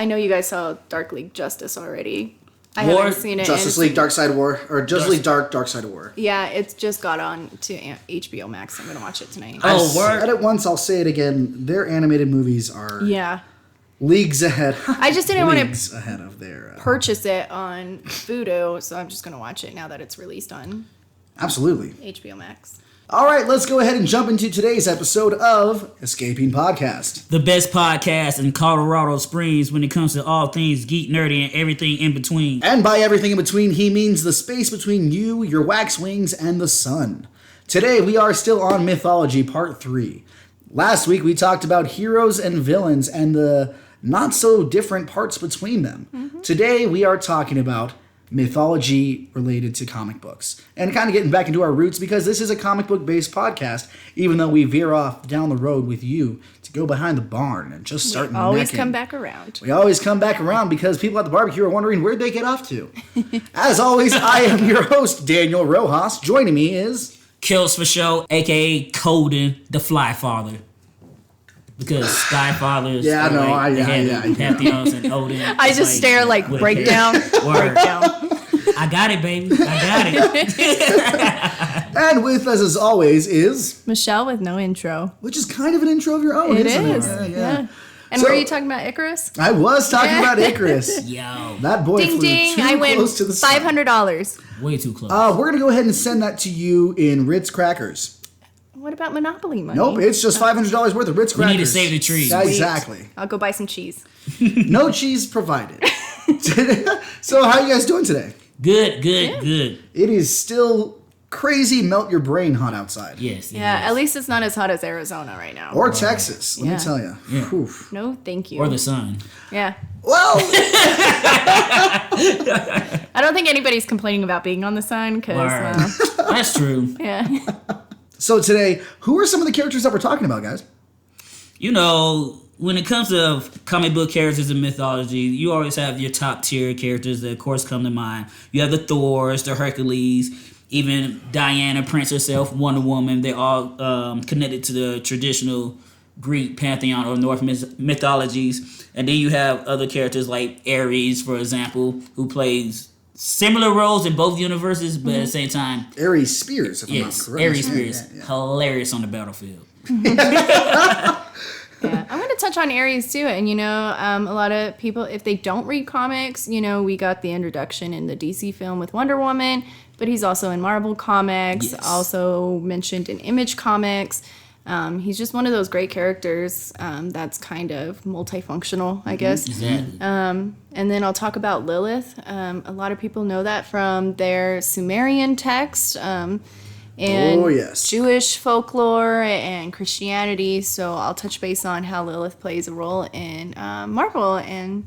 I know you guys saw Dark League Justice already. I haven't seen it. Justice League Dark Side of War, or Justice League Dark Side of War. Yeah, it's just got on to HBO Max. I'm going to watch it tonight. I've said it once, I'll say it again. Their animated movies are leagues ahead. I just didn't want to ahead of their purchase it on Vudu, so I'm just going to watch it now that it's released on HBO Max. All right, let's go ahead and jump into today's episode of Escaping Podcast. The best podcast in Colorado Springs when it comes to all things geek, nerdy, and everything in between. And by everything in between, he means the space between you, your wax wings, and the sun. Today, we are still on Mythology Part 3. Last week, we talked about heroes and villains and the not-so-different parts between them. Mm-hmm. Today, we are talking about mythology related to comic books. And kind of getting back into our roots because this is a comic book based podcast, even though we veer off down the road with you to go behind the barn and just start necking. We always come back around. We always come back around because people at the barbecue are wondering where'd they get off to. As always, I am your host, Daniel Rojas. Joining me is... Kills for Show, a.k.a. Coden, the Fly Father. Because Sky Fathers Pantheons and Odin. I just stare like breakdown. I got it, baby. I got it. And with us as always is... Michelle with no intro. Which is kind of an intro of your own, isn't it? Yeah. And were you talking about Icarus? I was talking about Icarus. Yo. That boy flew too close to the sun. $500. Way too close. We're going to go ahead and send that to you in Ritz crackers. What about Monopoly money? Nope, it's just $500 worth of Ritz crackers. We need to save the trees. Yeah, exactly. I'll go buy some cheese. No cheese provided. So how are you guys doing today? Good. It is still crazy melt your brain hot outside. Yes. Yeah, at least it's not as hot as Arizona right now. Or Texas, let me tell you. Yeah. No, thank you. Or the sun. Yeah. Well, I don't think anybody's complaining about being on the sun because that's true. Yeah. So today, who are some of the characters that we're talking about, guys? You know, when it comes to comic book characters in mythology, you always have your top tier characters that, of course, come to mind. You have the Thors, the Hercules, even Diana, Prince herself, Wonder Woman. They're all connected to the traditional Greek pantheon or Norse mythologies. And then you have other characters like Ares, for example, who plays similar roles in both universes, but at the same time... Ares Spears, if I'm not correct. Ares Spears. Yeah. Hilarious on the battlefield. Yeah, I'm going to touch on Ares too. And, a lot of people, if they don't read comics, we got the introduction in the DC film with Wonder Woman, but he's also in Marvel Comics, also mentioned in Image Comics. He's just one of those great characters that's kind of multifunctional, I guess. Exactly. And then I'll talk about Lilith. A lot of people know that from their Sumerian text and Jewish folklore and Christianity. So I'll touch base on how Lilith plays a role in Marvel and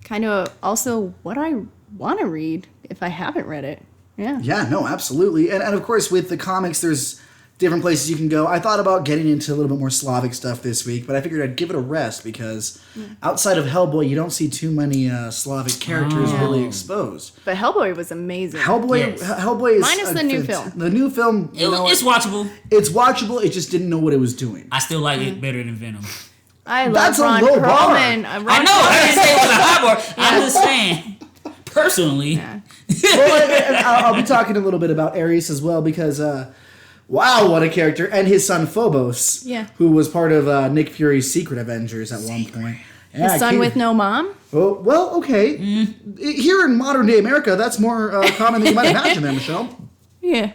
kind of also what I want to read if I haven't read it. Yeah. Yeah, no, absolutely. And of course, with the comics, there's different places you can go. I thought about getting into a little bit more Slavic stuff this week, but I figured I'd give it a rest because outside of Hellboy, you don't see too many Slavic characters really exposed. But Hellboy was amazing. Hellboy is... Minus the new film. The new film, it's watchable. It's watchable. It just didn't know what it was doing. I still like it better than Venom. I love That's Ron a low Perlman. bar. I know. I didn't say it was a high bar. I'm just saying, personally. Yeah. Well, I'll be talking a little bit about Ares as well because... wow, what a character. And his son Phobos, who was part of Nick Fury's Secret Avengers at one point. Yeah, his son with no mom? Oh, well, okay. Here in modern day America, that's more common than you might imagine there, Michelle. Yeah.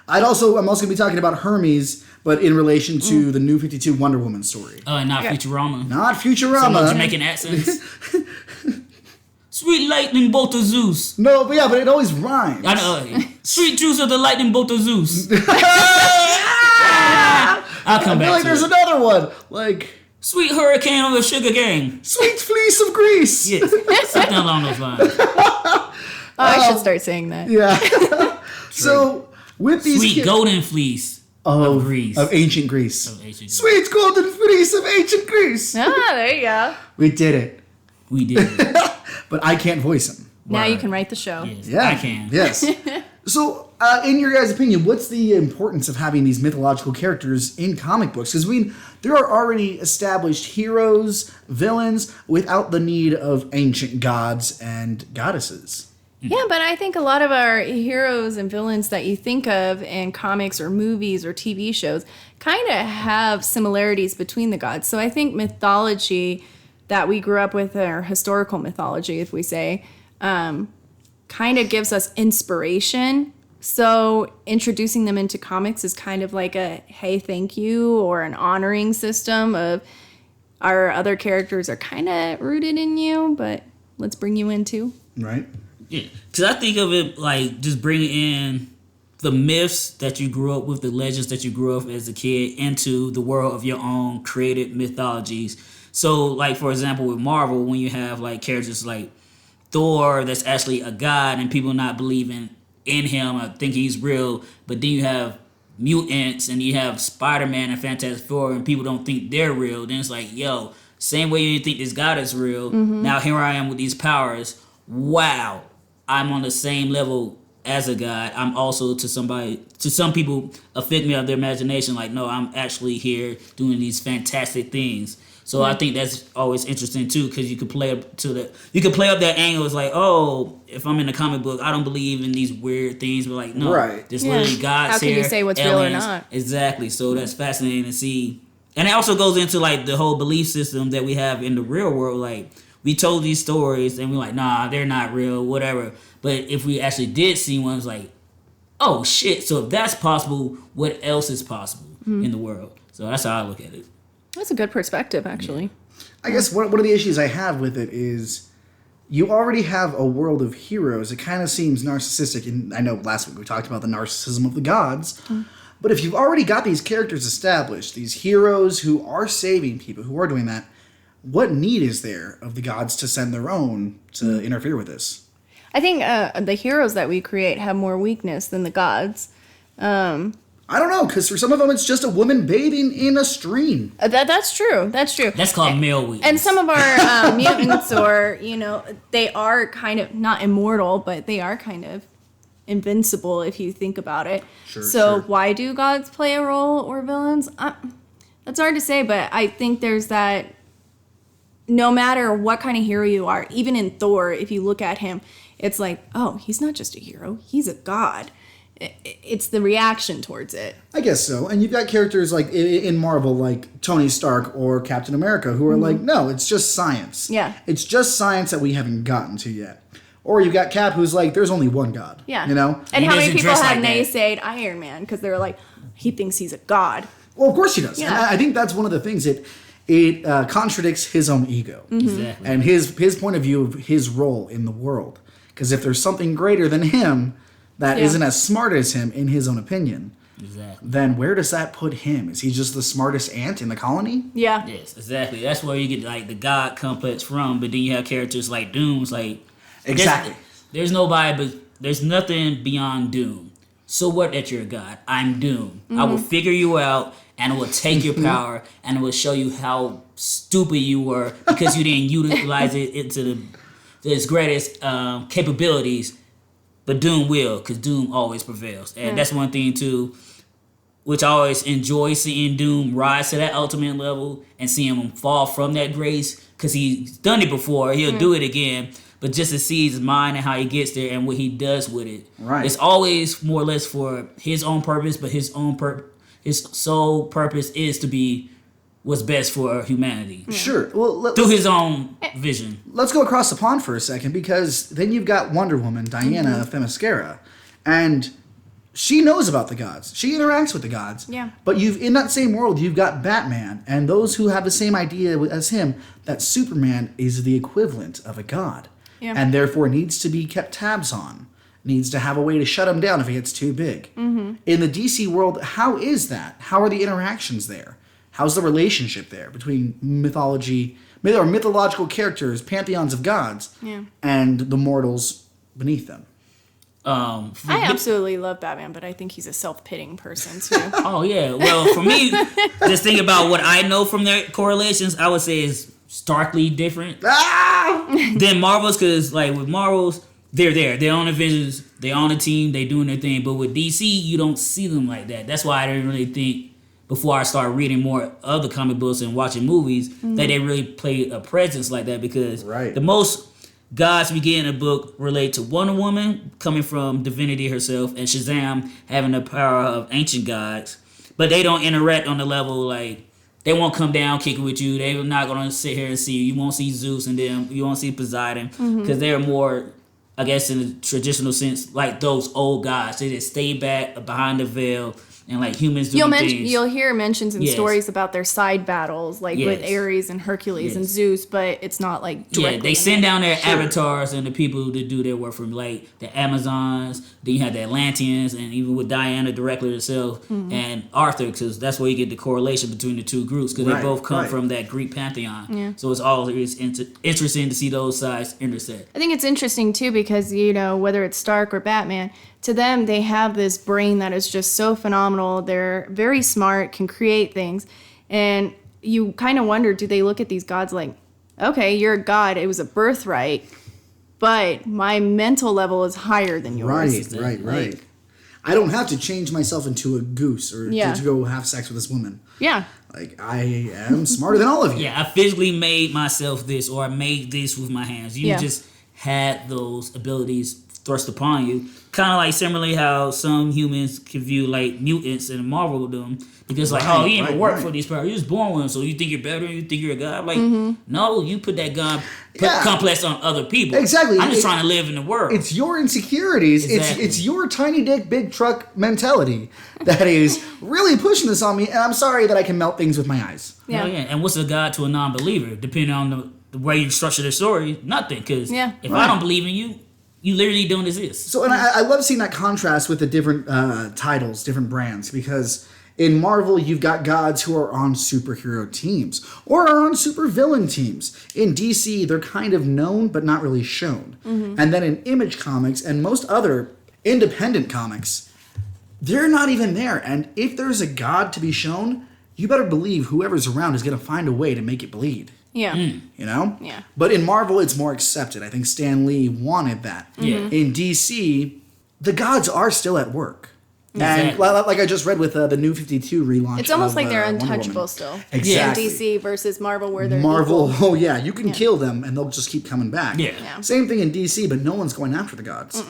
I'm also going to be talking about Hermes, but in relation to the New 52 Wonder Woman story. Not Futurama. Not Futurama. Some Jamaican accents. Sweet lightning bolt of Zeus. No, but it always rhymes. I know. Sweet juice of the lightning bolt of Zeus. I'll come back to there's it. another one. Like... Sweet hurricane on the sugar gang. Sweet fleece of Greece. Yes. Something along those lines. I should start saying that. Yeah. So, with these... Sweet golden fleece. Of Greece. Of ancient Greece. Sweet golden fleece of ancient Greece. There you go. We did it. We did it. But I can't voice him. Now you can write the show. Yes, Yeah. I can. Yes. So, in your guys' opinion, what's the importance of having these mythological characters in comic books? Because, there are already established heroes, villains, without the need of ancient gods and goddesses. Yeah, but I think a lot of our heroes and villains that you think of in comics or movies or TV shows kind of have similarities between the gods. So I think mythology that we grew up with, or historical mythology, if we say, kind of gives us inspiration. So introducing them into comics is kind of like a, hey, thank you, or an honoring system of our other characters are kind of rooted in you, but let's bring you in too. Right. Yeah, because I think of it like just bringing in the myths that you grew up with, the legends that you grew up as a kid, into the world of your own created mythologies. So, like, for example, with Marvel, when you have like characters like Thor that's actually a god and people not believing in him or think he's real, but then you have mutants and you have Spider-Man and Fantastic Four and people don't think they're real, then it's like, yo, same way you didn't think this god is real, now here I am with these powers. Wow. I'm on the same level as a god. I'm also to some people, a figment of their imagination. Like, no, I'm actually here doing these fantastic things. So I think that's always interesting too, because you could play up that angle. It's like, oh, if I'm in a comic book, I don't believe in these weird things, but like, no, there's literally gods here. How can you say what's aliens. real or not? Exactly. So that's fascinating to see, and it also goes into like the whole belief system that we have in the real world. Like, we told these stories and we're like, nah, they're not real, whatever. But if we actually did see one, it's like, oh shit. So if that's possible, what else is possible in the world? So that's how I look at it. That's a good perspective, actually. I guess one of the issues I have with it is you already have a world of heroes. It kind of seems narcissistic. And I know last week we talked about the narcissism of the gods. But if you've already got these characters established, these heroes who are saving people, who are doing that, what need is there of the gods to send their own to interfere with this? I think the heroes that we create have more weakness than the gods. I don't know, because for some of them it's just a woman bathing in a stream. That's true. That's true. That's called male weakness. And some of our mutants, or, they are kind of not immortal, but they are kind of invincible if you think about it. Sure. Why do gods play a role, or villains? That's hard to say, but I think there's that. No matter what kind of hero you are, even in Thor, if you look at him, it's like, oh, he's not just a hero, he's a god. It's the reaction towards it. I guess so. And you've got characters like in Marvel, like Tony Stark or Captain America, who are like, no, it's just science. Yeah. It's just science that we haven't gotten to yet. Or you've got Cap, who's like, there's only one god. Yeah. And how many people have naysayed Iron Man because they're like, he thinks he's a god. Well, of course he does. Yeah. And I think that's one of the things that it contradicts his own ego. Exactly. And his point of view of his role in the world. Because if there's something greater than him that isn't as smart as him in his own opinion, then where does that put him? Is he just the smartest ant in the colony? Yeah. Yes, exactly. That's where you get like the god complex from. But then you have characters like Doom's like, exactly. There's nobody, but there's nothing beyond Doom. So what that you're a god? I'm Doom. I will figure you out, and it will take your power, and it will show you how stupid you were because you didn't utilize it into its greatest capabilities. But Doom will, because Doom always prevails. And that's one thing, too, which I always enjoy seeing Doom rise to that ultimate level and seeing him fall from that grace, because he's done it before. He'll do it again. But just to see his mind and how he gets there and what he does with it. Right. It's always more or less for his own purpose, but his sole purpose is to be what's best for humanity. Sure. Well, through his own vision. Let's go across the pond for a second, because then you've got Wonder Woman, Diana Themyscira, and she knows about the gods. She interacts with the gods. Yeah. But in that same world, you've got Batman, and those who have the same idea as him, that Superman is the equivalent of a god. Yeah. And therefore needs to be kept tabs on. Needs to have a way to shut him down if he gets too big. In the DC world, how is that? How are the interactions there? How's the relationship there between mythological characters, pantheons of gods, and the mortals beneath them? I absolutely love Batman, but I think he's a self-pitying person too. Oh yeah. Well, for me, just think about what I know from their correlations. I would say is starkly different than Marvel's, because like with Marvel's, they're there. They're on Avengers. They're on a team. They doing their thing. But with DC, you don't see them like that. That's why I didn't really think before I started reading more of the comic books and watching movies that they really played a presence like that, because the most gods we get in a book relate to Wonder Woman coming from divinity herself and Shazam having the power of ancient gods, but they don't interact on the level like they won't come down kicking with you. They're not going to sit here and see you. You won't see Zeus and them. You won't see Poseidon because they're more, I guess, in a traditional sense, like those old gods. They just stay back behind the veil. And like humans doing things. You'll hear mentions in stories about their side battles, like with Ares and Hercules and Zeus, but it's not like directly. Yeah, they send down their avatars and the people to do their work from like the Amazons. Then you have the Atlanteans, and even with Diana directly herself and Arthur, because that's where you get the correlation between the two groups, because they both come from that Greek pantheon. Yeah. So it's always interesting to see those sides intersect. I think it's interesting too because whether it's Stark or Batman, to them, they have this brain that is just so phenomenal. They're very smart, can create things. And you kind of wonder, do they look at these gods like, okay, you're a god. It was a birthright. But my mental level is higher than yours. Right. I don't have to change myself into a goose or to go have sex with this woman. Yeah. Like, I am smarter than all of you. Yeah, I physically made myself this, or I made this with my hands. You just had those abilities thrust upon you. Kind of like similarly how some humans can view like mutants and Marvel them, because like, you didn't even work for these powers. You're just born with them, so you think you're better, you think you're a god. Like, no, you put that god complex on other people. Exactly. I'm just trying to live in the world. It's your insecurities. Exactly. It's your tiny dick, big truck mentality that is really pushing this on me, and I'm sorry that I can melt things with my eyes. Yeah. And what's a god to a non-believer? Depending on the way you structure the story, nothing. Because if I don't believe in you, you literally don't exist. So, and I love seeing that contrast with the different titles, different brands, because in Marvel, you've got gods who are on superhero teams or are on supervillain teams. In DC, they're kind of known but not really shown. And then in Image Comics and most other independent comics, they're not even there. And if there's a god to be shown, you better believe whoever's around is going to find a way to make it bleed. Yeah. Yeah. But in Marvel, it's more accepted. I think Stan Lee wanted that. In DC, the gods are still at work. Exactly. And like I just read with the New 52 relaunch. It's almost like they're untouchable still. Exactly. In DC versus Marvel, where they're Marvel, equal. You can kill them and they'll just keep coming back. Yeah. Same thing in DC, but no one's going after the gods.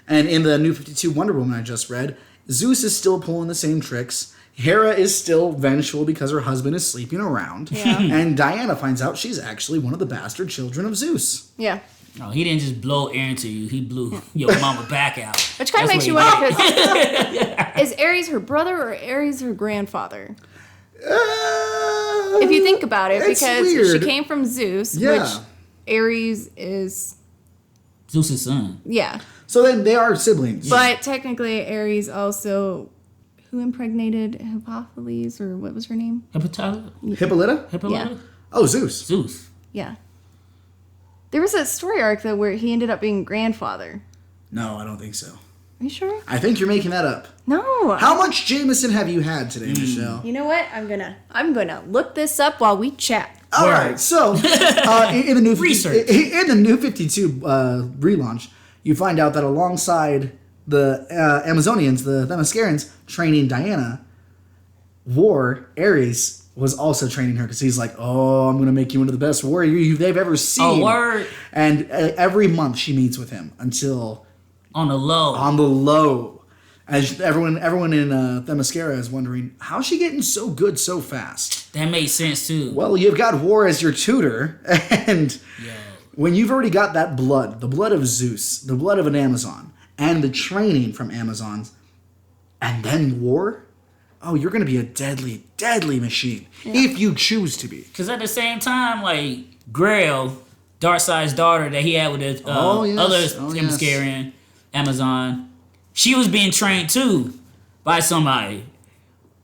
And in the New 52 Wonder Woman I just read, Zeus is still pulling the same tricks. Hera is still vengeful because her husband is sleeping around. And Diana finds out she's actually one of the bastard children of Zeus. Yeah. No, he didn't just blow air into you. He blew your mama back out. Which kind of makes you wonder, is Ares her brother or Ares her grandfather? If you think about it, because she came from Zeus, which Ares is Zeus' son. Yeah. So then they are siblings. But technically Ares also... Who impregnated Hippolyta, or what was her name? Hippolyta? Yeah. Oh, Zeus. Yeah. There was a story arc, though, where he ended up being grandfather. No, I don't think so. Are you sure? I think you're making that up. No. How much Jameson have you had today, Michelle? You know what? I'm gonna look this up while we chat. All right. So, in the new 52 relaunch, you find out that alongside the Amazonians, the Themyscirans, training Diana, Ares was also training her because he's like, I'm going to make you one of the best warriors they've ever seen. Oh, word. And every month she meets with him until... On the low. As everyone in Themyscira is wondering, how's she getting so good so fast? That makes sense, too. Well, you've got War as your tutor, and when you've already got that blood, the blood of Zeus, the blood of an Amazon, and the training from Amazons, and then war, you're going to be a deadly, deadly machine, if you choose to be. Because at the same time, like, Grail, Darkseid's daughter that he had with the other Themyscirian Amazon, she was being trained, too, by somebody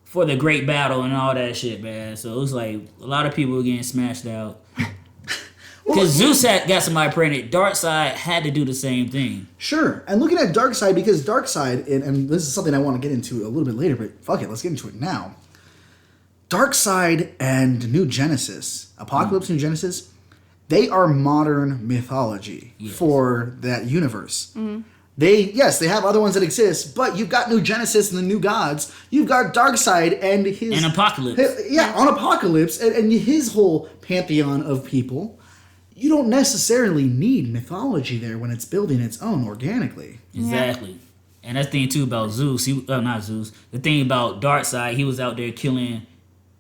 for the great battle and all that shit, man. So it was like, a lot of people were getting smashed out. Because Zeus got somebody pregnant, Darkseid had to do the same thing. Sure. And looking at Darkseid, because Darkseid, and this is something I want to get into a little bit later, but fuck it, let's get into it now. Darkseid and New Genesis, Apocalypse New Genesis, they are modern mythology for that universe. They have other ones that exist, but you've got New Genesis and the New Gods. You've got Darkseid and his... And Apocalypse. On Apocalypse and his whole pantheon of people. You don't necessarily need mythology there when it's building its own organically. Exactly. Yeah. And that's the thing, too, about Zeus. Not Zeus. The thing about Darkseid, he was out there killing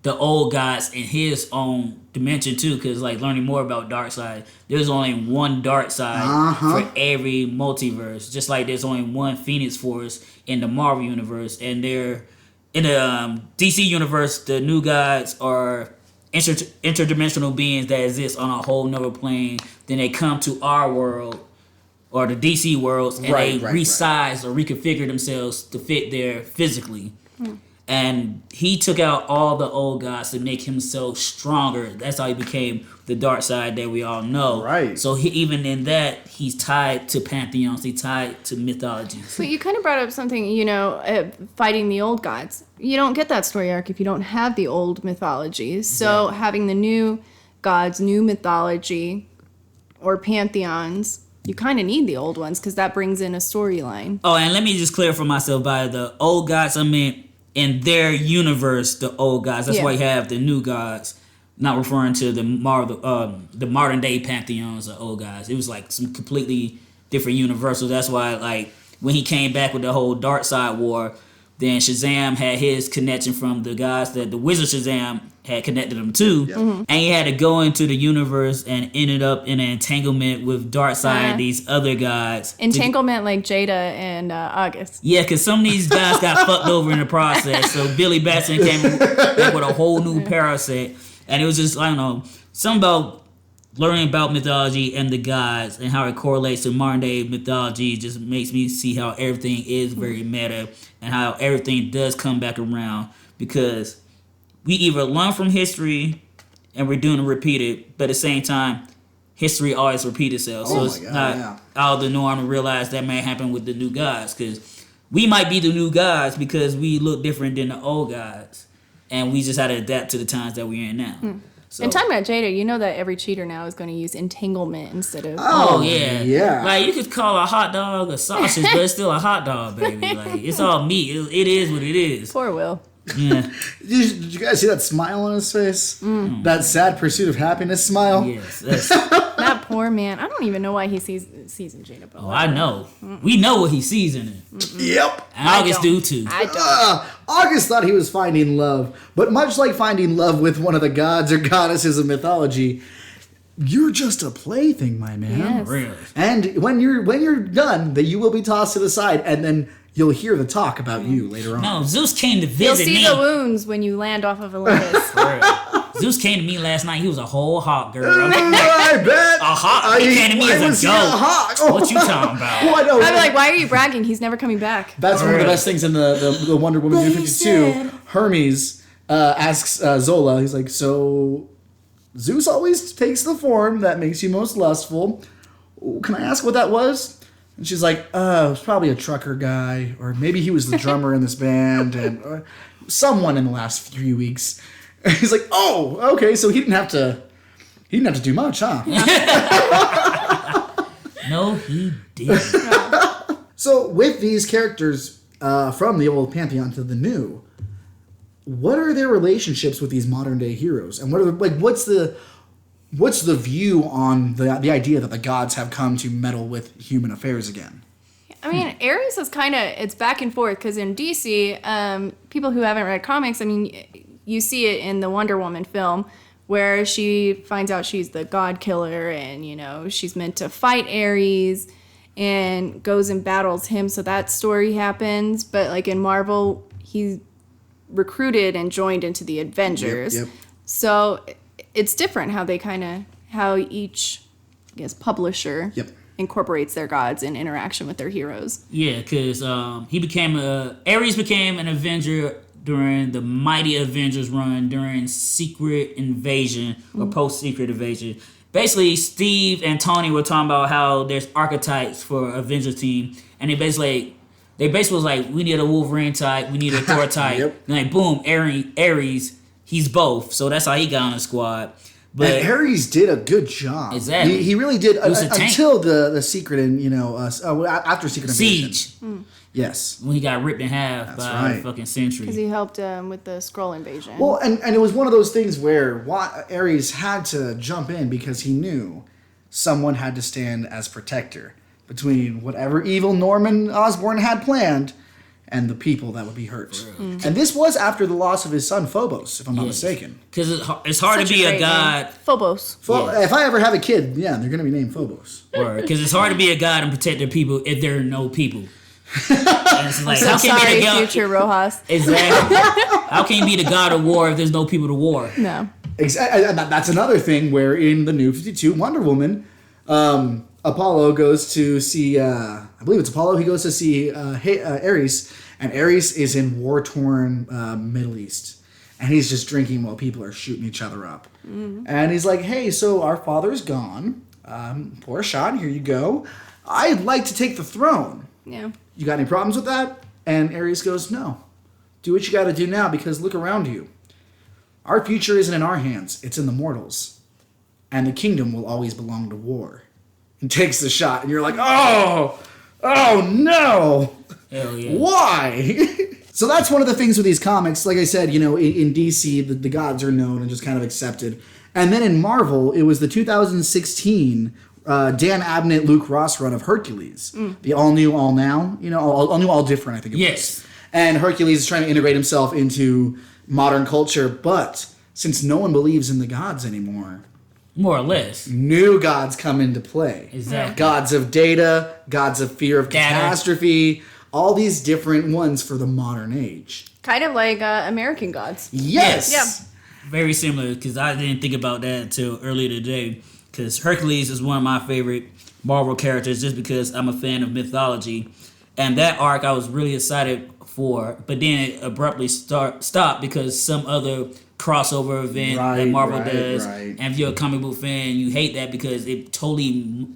the old gods in his own dimension, too, because, like, learning more about Darkseid, there's only one Darkseid for every multiverse. Just like there's only one Phoenix Force in the Marvel Universe. And they're... In the DC Universe, the new gods are... interdimensional beings that exist on a whole nother plane. Then they come to our world or the DC worlds and they resize or reconfigure themselves to fit there physically. And he took out all the old gods to make himself stronger. That's how he became the Darkseid that we all know. Right. So even in that, he's tied to pantheons. He's tied to mythologies. But you kind of brought up something, fighting the old gods. You don't get that story arc if you don't have the old mythologies. So having the new gods, new mythology, or pantheons, you kind of need the old ones because that brings in a storyline. Oh, and let me just clarify myself by the old gods. I mean, in their universe, the old gods. That's why you have the new gods. Not referring to the modern day pantheons of old gods. It was like some completely different universals. That's why, like, when he came back with the whole Darkseid War, then Shazam had his connection from the guys that the Wizard Shazam had connected him to. Yep. And he had to go into the universe and ended up in an entanglement with Darkseid and these other gods. Entanglement like Jada and August. Yeah, because some of these guys got fucked over in the process. So Billy Batson came back with a whole new paraset. And it was just, I don't know, something about learning about mythology and the gods and how it correlates to modern day mythology just makes me see how everything is very meta and how everything does come back around, because we either learn from history and we're doing to repeat it, but at the same time, history always repeats itself. So it's not out of the norm to realize that may happen with the new gods, because we might be the new gods because we look different than the old gods, and we just had to adapt to the times that we're in now. So. And talking about Jada, you know that every cheater now is going to use entanglement instead of... Oh, yeah. Like, you could call a hot dog a sausage, but it's still a hot dog, baby. Like, it's all meat. It is what it is. Poor Will. Yeah. Did you guys see that smile on his face? That sad pursuit of happiness smile? Yes. That poor man. I don't even know why he sees in Jada. Oh, I know. We know what he sees in it. Yep. And August do too. I don't. August thought he was finding love, but much like finding love with one of the gods or goddesses of mythology, you're just a plaything, my man. Yes. Really. And when you're done, that you will be tossed to the side, and then you'll hear the talk about you later on. No, Zeus came to visit me. You'll see the wounds when you land off of Olympus. Zeus came to me last night. He was a whole hawk, girl. I bet. A hawk? He came to me as a goat. What you talking about? Oh, I know. I'd be like, why are you bragging? He's never coming back. That's one of the best things in the Wonder Woman 252. Hermes asks Zola, he's like, so Zeus always takes the form that makes you most lustful. Can I ask what that was? And she's like, it was probably a trucker guy, or maybe he was the drummer in this band, and someone in the last few weeks. And he's like, oh, okay, so he didn't have to do much, huh? No, he didn't. So with these characters from the old pantheon to the new, what are their relationships with these modern day heroes, and what's the view on the idea that the gods have come to meddle with human affairs again? I mean, Ares is it's back and forth, because in DC, people who haven't read comics, I mean, you see it in the Wonder Woman film where she finds out she's the god killer, and, she's meant to fight Ares and goes and battles him. So that story happens. But like in Marvel, he recruited and joined into the Avengers. Yep. So it's different how each, I guess, publisher incorporates their gods in interaction with their heroes. Yeah, because Ares became an Avenger during the Mighty Avengers run during Secret Invasion or post-Secret Invasion. Basically, Steve and Tony were talking about how there's archetypes for Avengers team, and they basically was like, we need a Wolverine type, we need a Thor type. And like, boom, Ares, he's both. So that's how he got on the squad. But and Ares did a good job. Exactly. He really did until the secret and after Secret Invasion. Siege. Yes. When he got ripped in half by the fucking Sentry. Because he helped with the Skrull invasion. Well, and it was one of those things where Ares had to jump in because he knew someone had to stand as protector between whatever evil Norman Osborn had planned and the people that would be hurt. And this was after the loss of his son Phobos, if I'm not mistaken. Because it's hard to be a god. Phobos. If I ever have a kid, they're going to be named Phobos. Because it's hard to be a god and protect their people if there are no people. And it's like, how can you be the god? Future Rojas. Exactly. How can you be the god of war if there's no people to war? No. Exactly. And that's another thing where in the New 52 Wonder Woman, Apollo goes to see, I believe it's Apollo, he goes to see Ares, and Ares is in war-torn Middle East. And he's just drinking while people are shooting each other up. And he's like, hey, so our father's gone. Pour a shot, here you go. I'd like to take the throne. Yeah. You got any problems with that? And Ares goes, no. Do what you got to do now because look around you. Our future isn't in our hands. It's in the mortals. And the kingdom will always belong to war. And takes the shot. And you're like, oh no. Hell yeah. Why? So that's one of the things with these comics. Like I said, in DC, the gods are known and just kind of accepted. And then in Marvel, it was the 2016 Dan Abnett, Luke Ross run of Hercules. The all new, all now. All new, all different, I think it was. And Hercules is trying to integrate himself into modern culture. But since no one believes in the gods anymore, more or less, new gods come into play. Exactly. Gods of data, gods of fear of catastrophe, all these different ones for the modern age. Kind of like American gods. Yes. Yeah. Very similar, because I didn't think about that until earlier today. Because Hercules is one of my favorite Marvel characters just because I'm a fan of mythology. And that arc I was really excited for, but then it abruptly stopped because some other crossover event that Marvel does. And if you're a comic book fan, you hate that because it totally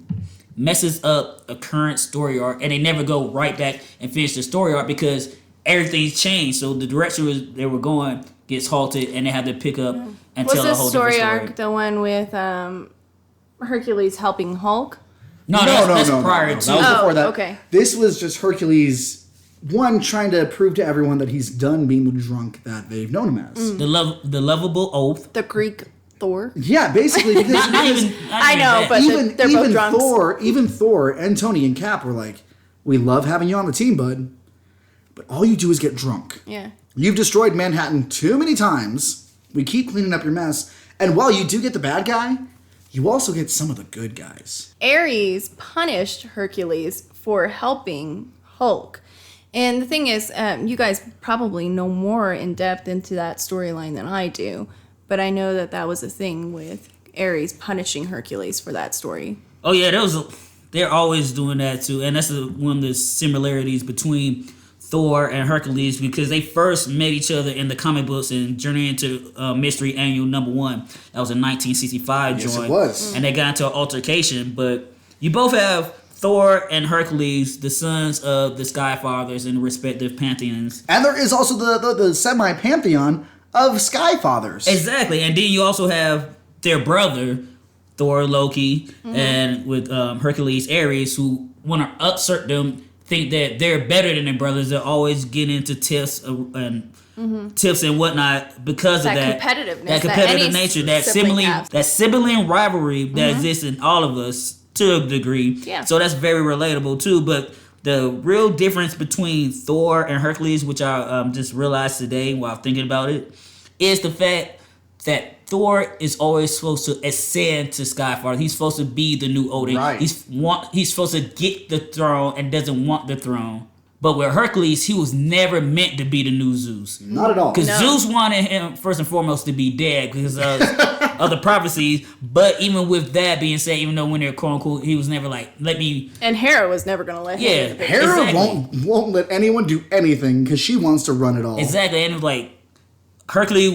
messes up a current story arc. And they never go right back and finish the story arc because everything's changed. So the direction they were going gets halted and they have to pick up and tell a whole different story. Was this story arc the one with Hercules helping Hulk? No, that's prior to. That was before that. Okay. This was just Hercules, trying to prove to everyone that he's done being the drunk that they've known him as. The lovable oath. The Greek Thor. Yeah, basically because I know, but they're both drunks. Even Thor and Tony and Cap were like, "We love having you on the team, bud, but all you do is get drunk. Yeah. You've destroyed Manhattan too many times. We keep cleaning up your mess, and while you do get the bad guy, you also get some of the good guys." Ares punished Hercules for helping Hulk. And the thing is, you guys probably know more in depth into that storyline than I do. But I know that was a thing with Ares punishing Hercules for that story. Oh yeah, they're always doing that too. And that's one of the similarities between Thor and Hercules because they first met each other in the comic books and Journey into Mystery Annual #1. That was a 1965 Yes, joint. it was. And they got into an altercation. But you both have Thor and Hercules, the sons of the Sky Fathers in the respective pantheons. And there is also the semi-pantheon of Sky Fathers. Exactly. And then you also have their brother, Thor, Loki, and with Hercules, Ares, who want to assert them, think that they're better than their brothers. They're always getting into tiffs and whatnot because of that competitiveness, that competitive nature, that sibling rivalry that exists in all of us to a degree. Yeah. So that's very relatable too. But the real difference between Thor and Hercules, which I just realized today while thinking about it, is the fact that Thor is always supposed to ascend to Skyfall. He's supposed to be the new Odin. Right. He's supposed to get the throne and doesn't want the throne. But with Hercules, he was never meant to be the new Zeus. Not at all. Because Zeus wanted him, first and foremost, to be dead because of the prophecies. But even with that being said, even though when they're quote unquote, he was never like, let me. And Hera was never going to let him. Yeah. Hera exactly. won't let anyone do anything because she wants to run it all. Exactly. And it was like, Hercules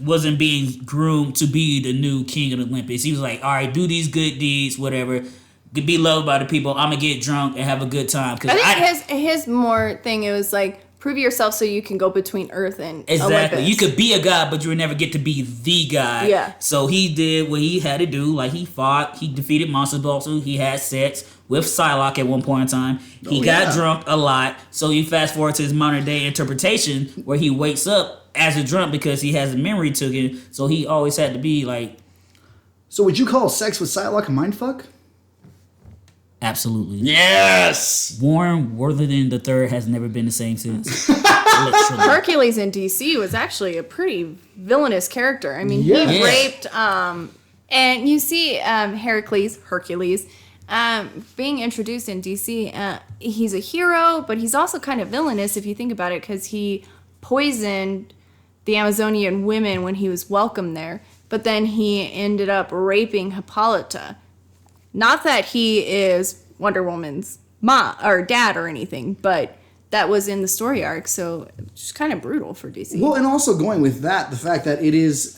wasn't being groomed to be the new king of Olympus. He was like, all right, do these good deeds, whatever. Be loved by the people. I'm gonna get drunk and have a good time. I think his more thing, it was like, prove yourself so you can go between Earth and exactly. Olympus. You could be a god, but you would never get to be the god. Yeah. So he did what he had to do. Like he fought, he defeated monsters, but also he had sex with Psylocke at one point in time. He got drunk a lot. So you fast forward to his modern day interpretation where he wakes up as a drunk because he has a memory taken. So he always had to be like. So would you call sex with Psylocke a mindfuck? Absolutely. Yes! Warren Worthington III has never been the same since. Literally. Hercules in DC was actually a pretty villainous character. I mean, he raped, and you see Hercules, being introduced in DC. He's a hero, but he's also kind of villainous if you think about it, because he poisoned the Amazonian women when he was welcomed there. But then he ended up raping Hippolyta. Not that he is Wonder Woman's mom or dad or anything, but that was in the story arc, so it's kind of brutal for DC. Well, and also going with that, the fact that it is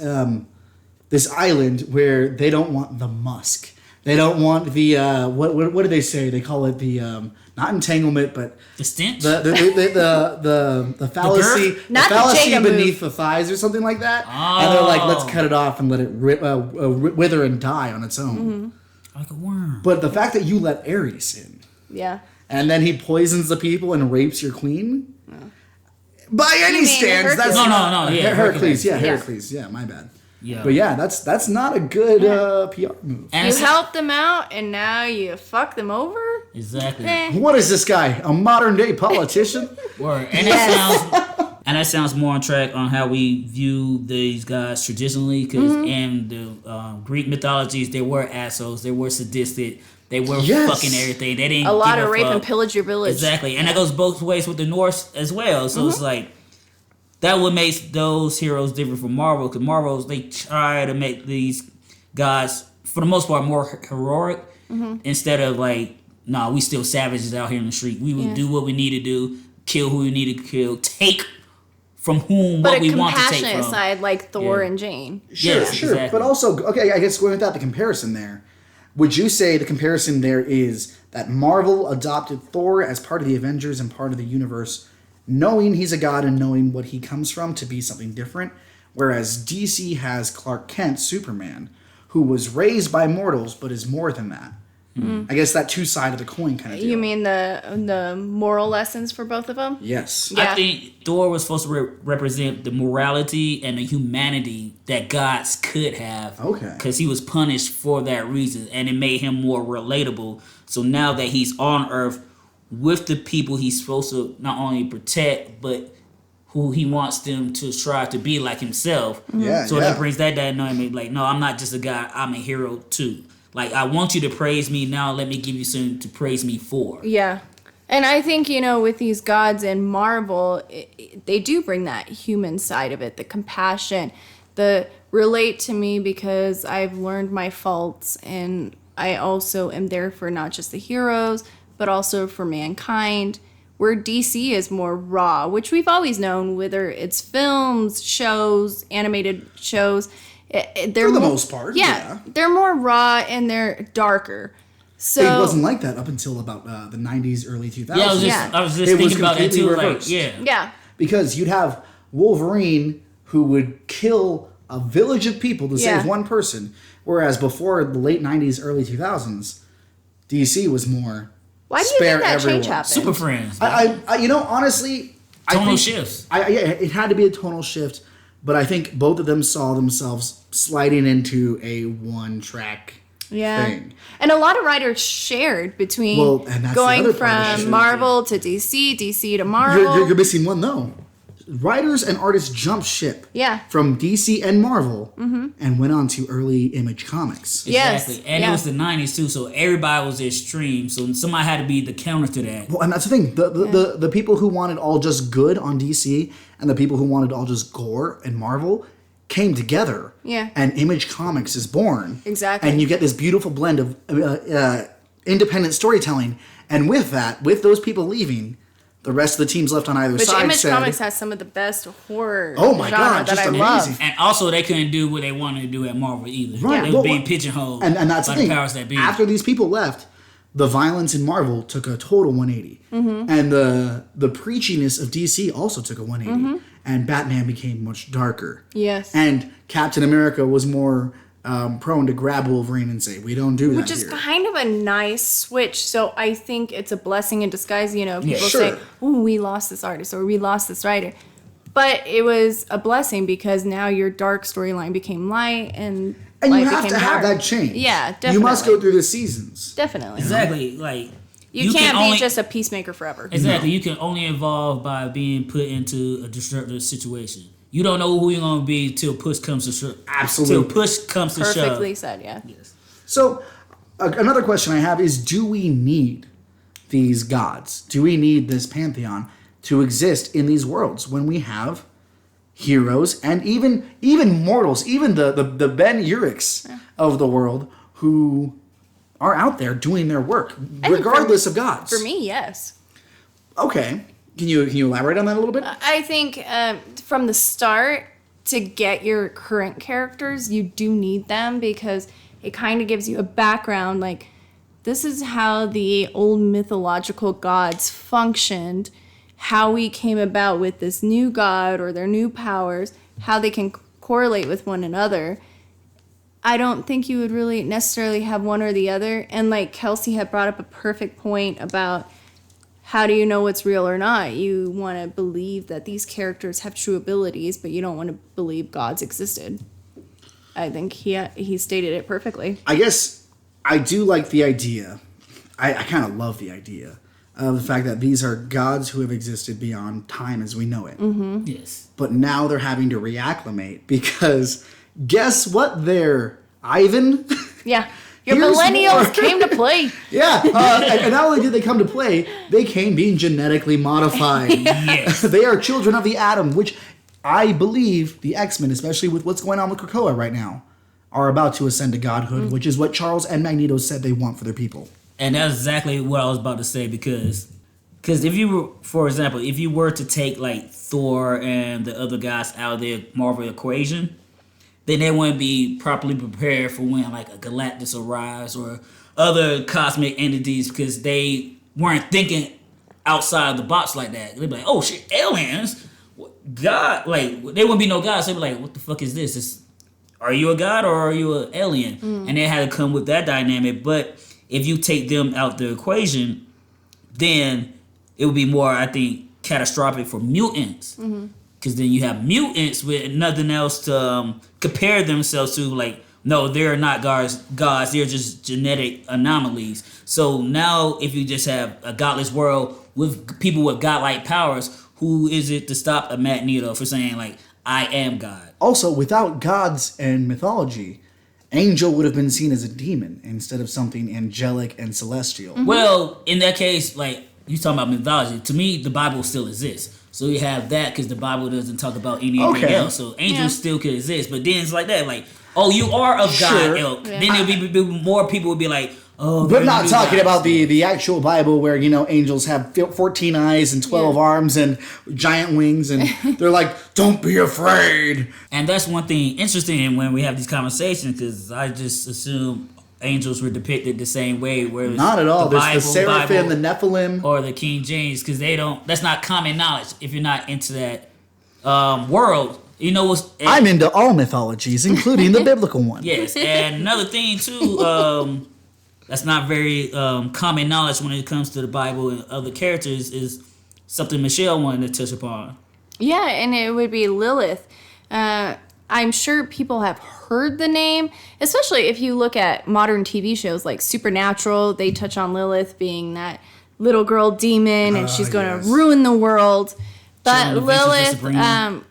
this island where they don't want the musk. They don't want the what do they say? They call it the not entanglement, but the stench. The fallacy, the fallacy beneath the thighs or something like that. Oh. And they're like, let's cut it off and let it wither and die on its own. Mm-hmm. Like a worm. But the fact that you let Ares in. Yeah. And then he poisons the people and rapes your queen? Yeah. By any standards, that's... No. Yeah, Hercules. Hercules. Yeah, my bad. Yeah. But yeah, that's not a good PR move. And you helped them out, and now you fuck them over? Exactly. What is this guy? A modern-day politician? Word. And that sounds more on track on how we view these guys traditionally, because in the Greek mythologies, they were assholes, they were sadistic, they were fucking everything. They didn't a lot of rape and pillage your village. Exactly, and that goes both ways with the Norse as well. So it's like that what makes those heroes different from Marvel, because Marvels, they try to make these guys for the most part more heroic instead of like, nah, we still savages out here in the street. We will do what we need to do, kill who we need to kill, take from whom what we want to take from. But a compassionate side like Thor and Jane. Sure. Exactly. But also, okay, I guess going with that, the comparison there. Would you say the comparison there is that Marvel adopted Thor as part of the Avengers and part of the universe, knowing he's a god and knowing what he comes from to be something different, whereas DC has Clark Kent, Superman, who was raised by mortals but is more than that? I guess that two side of the coin kind of deal. You mean the moral lessons for both of them? Yes. Yeah. I think Thor was supposed to represent the morality and the humanity that gods could have. Okay. Because he was punished for that reason, and it made him more relatable. So now that he's on Earth with the people he's supposed to not only protect, but who he wants them to strive to be like himself. Yeah. So that brings that dynamic. Like, no, I'm not just a god. I'm a hero too. Like, I want you to praise me now. Let me give you something to praise me for. Yeah. And I think, with these gods in Marvel, they do bring that human side of it, the compassion, the relate to me because I've learned my faults, and I also am there for not just the heroes, but also for mankind. Where DC is more raw, which we've always known, whether it's films, shows, animated shows. They're for the most part, they're more raw and they're darker. So it wasn't like that up until about the 90s, early 2000s. Yeah, I was just thinking about that too. Reversed. Like, yeah. Because you'd have Wolverine who would kill a village of people to save one person, whereas before the late 90s, early 2000s, DC was more. Why do you think that change happened? Super Friends. Honestly, tonal shifts. It had to be a tonal shift. But I think both of them saw themselves sliding into a one-track thing. And a lot of writers shared between going from Marvel to DC to Marvel. You're missing one, though. Writers and artists jumped ship from DC and Marvel and went on to early Image Comics. Exactly. Yes. And it was the 90s, too, so everybody was extreme. So somebody had to be the counter to that. Well, and that's the thing. The people who wanted all just good on DC and the people who wanted all just gore and Marvel came together. Yeah. And Image Comics is born. Exactly. And you get this beautiful blend of independent storytelling. And with that, with those people leaving, the rest of the teams left on either side Image Comics has some of the best horror oh my God, that just I amazing. love. And also, they couldn't do what they wanted to do at Marvel either. Right. They were being pigeonholed and that's by the thing. powers that be. After these people left, the violence in Marvel took a total 180. And the preachiness of DC also took a 180. And Batman became much darker. Yes. And Captain America was more prone to grab Wolverine and say, we don't do that Which is here. kind of a nice switch. So I think it's a blessing in disguise. You know, people sure. say, "Ooh, we lost this artist," or "We lost this writer." But it was a blessing because now your dark storyline became light and And light you have to became have dark. that change. Yeah, definitely. You must go through the seasons. Definitely. Exactly. Like You can't be just a peacemaker forever. Exactly. You can only evolve by being put into a disruptive situation. You don't know who you're gonna be till push comes to shove. Absolutely. Till push comes to shove. Perfectly said, yeah. Yes. So, another question I have is, do we need these gods? Do we need this pantheon to exist in these worlds when we have heroes and even mortals, even the Ben Urichs of the world who are out there doing their work, regardless of gods? For me, yes. Okay. Can you elaborate on that a little bit? I think from the start, to get your current characters, you do need them because it kind of gives you a background. Like, this is how the old mythological gods functioned, how we came about with this new god or their new powers, how they can correlate with one another. I don't think you would really necessarily have one or the other. And like Kelsey had brought up a perfect point about how do you know what's real or not? You want to believe that these characters have true abilities, but you don't want to believe gods existed. I think he stated it perfectly. I guess I do like the idea. I kind of love the idea of the fact that these are gods who have existed beyond time as we know it. Mm-hmm. Yes. But now they're having to reacclimate because guess what? They're Ivan. Yeah. Your Here's millennials more. came to play. Yeah, and not only did they come to play, they came being genetically modified. Yes. They are children of the atom, which I believe the X-Men, especially with what's going on with Krakoa right now, are about to ascend to godhood, which is what Charles and Magneto said they want for their people. And that's exactly what I was about to say because if you were, for example, if you were to take like Thor and the other guys out of the Marvel equation, then they wouldn't be properly prepared for when like a Galactus arrives or other cosmic entities because they weren't thinking outside the box like that. They'd be like, oh shit, aliens? God, like they wouldn't be no gods. They'd be like, what the fuck is this? Are you a god or are you an alien? And they had to come with that dynamic. But if you take them out the equation, then it would be more, I think, catastrophic for mutants. Because then you have mutants with nothing else to compare themselves to. Like, no, they're not gods. They're just genetic anomalies. So now if you just have a godless world with people with godlike powers, who is it to stop a Magneto for saying, like, I am God? Also, without gods and mythology, Angel would have been seen as a demon instead of something angelic and celestial. Well, in that case, like, you talking about mythology. To me, the Bible still exists. So you have that because the Bible doesn't talk about anything else. So angels still could exist. But then it's like that, like, oh, you are of God ilk. Yeah. Then it'll be more people would be like, oh. But not talking about the actual Bible where, you know, angels have 14 eyes and 12 arms and giant wings. And they're like, don't be afraid. And that's one thing interesting when we have these conversations because I just assume angels were depicted the same way. Whereas not at all. There's the seraphim, the Nephilim. Or the King James because they don't, that's not common knowledge if you're not into that world. You know what's... I'm into all mythologies, including the biblical one. Yes, and another thing too, that's not very common knowledge when it comes to the Bible and other characters is something Michelle wanted to touch upon. Yeah, and it would be Lilith. I'm sure people have heard the name, especially if you look at modern TV shows like Supernatural. They touch on Lilith being that little girl demon, and she's going to ruin the world. But Lilith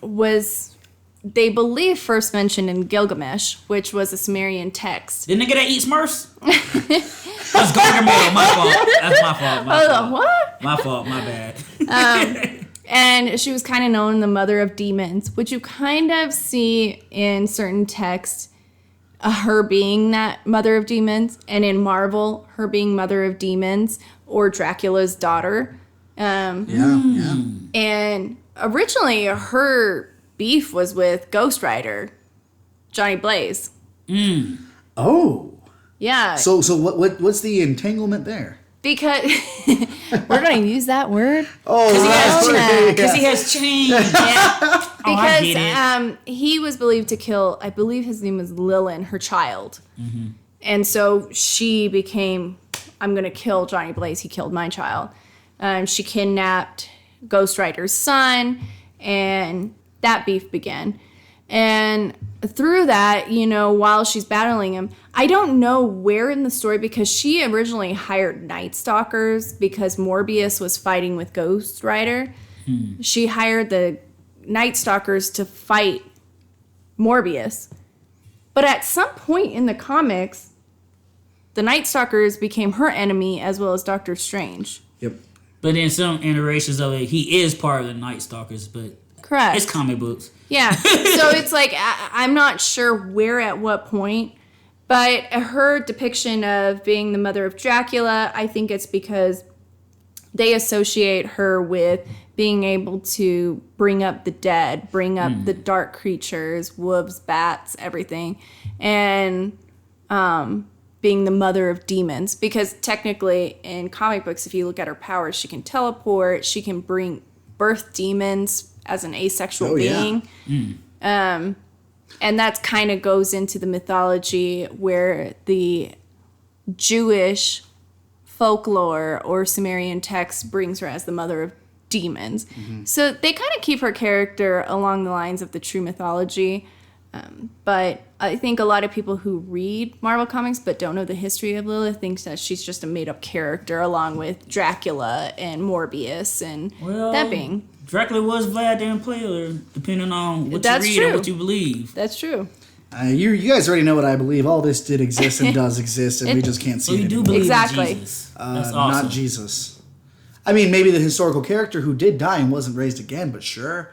was, they believe, first mentioned in Gilgamesh, which was a Sumerian text. The nigga that eats Smurfs? That's Gargamel. My fault. That's my fault. My fault. What? My fault. My bad. And she was kind of known the mother of demons, which you kind of see in certain texts, her being that mother of demons, and in Marvel, her being mother of demons or Dracula's daughter. And originally, her beef was with Ghost Rider, Johnny Blaze. Oh. Yeah. So what's the entanglement there? Because we're going to use that word. Because he has changed. Yeah. Because I get it. He was believed to kill, I believe his name was Lilin, her child. Mm-hmm. And so she became, I'm going to kill Johnny Blaze. He killed my child. She kidnapped Ghost Rider's son, and that beef began. And through that, while she's battling him, I don't know where in the story, because she originally hired Night Stalkers because Morbius was fighting with Ghost Rider. She hired the Night Stalkers to fight Morbius. But at some point in the comics, the Night Stalkers became her enemy as well as Doctor Strange. Yep. But in some iterations of it, he is part of the Night Stalkers, but correct. It's comic books. Yeah. So it's like, I'm not sure where at what point, but her depiction of being the mother of Dracula, I think it's because they associate her with being able to bring up the dead, bring up the dark creatures, wolves, bats, everything, and being the mother of demons. Because technically in comic books, if you look at her powers, she can teleport, she can birth demons as an asexual being. Yeah. And that kind of goes into the mythology where the Jewish folklore or Sumerian text brings her as the mother of demons. Mm-hmm. So they kind of keep her character along the lines of the true mythology. But I think a lot of people who read Marvel Comics but don't know the history of Lilith thinks that she's just a made-up character along with Dracula and Morbius and that being. Dracula was Vlad the Impaler, depending on what you read or what you believe. That's true. You guys already know what I believe. All this did exist and does exist, and we just can't see it. So you do believe in Jesus. That's awesome. Not Jesus. I mean, maybe the historical character who did die and wasn't raised again, but sure.